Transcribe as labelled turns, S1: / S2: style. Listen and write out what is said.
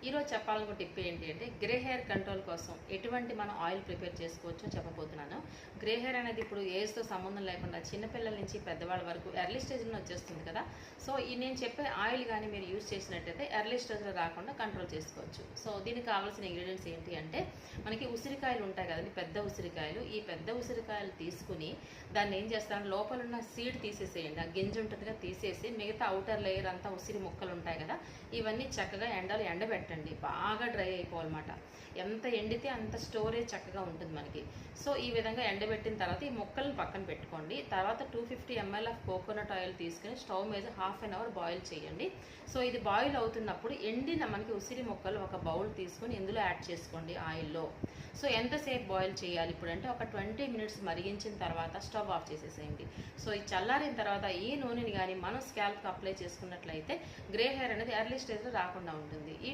S1: ఈరోజు చెప్పాలనుకున్న టిప్ ఏంటి అంటే గ్రే హెయిర్ కంట్రోల్ కోసం ఎటువంటి మనం ఆయిల్ ప్రిపేర్ చేసుకోవచ్చో చెప్పబోతున్నాను. గ్రే హెయిర్ అనేది ఇప్పుడు ఏజ్తో సంబంధం లేకుండా చిన్నపిల్లల నుంచి పెద్దవాళ్ళ వరకు ఎర్లీ స్టేజ్లో వచ్చేస్తుంది కదా. సో ఈ నేను చెప్పే ఆయిల్ కానీ మీరు యూజ్ చేసినట్టయితే ఎర్లీ స్టేజ్లో రాకుండా కంట్రోల్ చేసుకోవచ్చు. సో దీనికి కావాల్సిన ఇంగ్రీడియంట్స్ ఏంటి అంటే మనకి ఉసిరికాయలు ఉంటాయి కదండి, పెద్ద ఉసిరికాయలు. ఈ పెద్ద ఉసిరికాయలు తీసుకుని దాన్ని ఏం చేస్తాను, లోపల ఉన్న సీడ్ తీసేసేయండి. ఆ గింజ ఉంటుందిగా తీసేసి మిగతా అవుటర్ లేయర్ అంతా ఉసిరి ముక్కలు ఉంటాయి కదా, ఇవన్నీ చక్కగా ఎండలో ఎండబెట్టండి. బాగా డ్రై అయిపోవాలన్నమాట. ఎంత ఎండితే అంత స్టోరేజ్ చక్కగా ఉంటుంది మనకి. సో ఈ విధంగా ఎండబెట్టిన తర్వాత ఈ ముక్కలను పక్కన పెట్టుకోండి. తర్వాత 250 ml ఆఫ్ కోకోనట్ ఆయిల్ తీసుకుని స్టవ్ మీద హాఫ్ అన్ అవర్ బాయిల్ చేయండి. సో ఇది బాయిల్ అవుతున్నప్పుడు ఎండిన మనకి ఉసిరి ముక్కలు ఒక బౌల్ తీసుకొని ఇందులో యాడ్ చేసుకోండి ఆయిల్లో. సో ఎంతసేపు బాయిల్ చేయాలి ఇప్పుడు అంటే ఒక 20 minutes మరిగించిన తర్వాత స్టవ్ ఆఫ్ చేసేసేయండి. సో ఈ చల్లారిన తర్వాత ఈ నూనెని కానీ మనం స్కాల్ప్కి అప్లై చేసుకున్నట్లయితే గ్రే హెయిర్ అనేది ఎర్లీ స్టేజ్లో రాకుండా ఉంటుంది. ఈ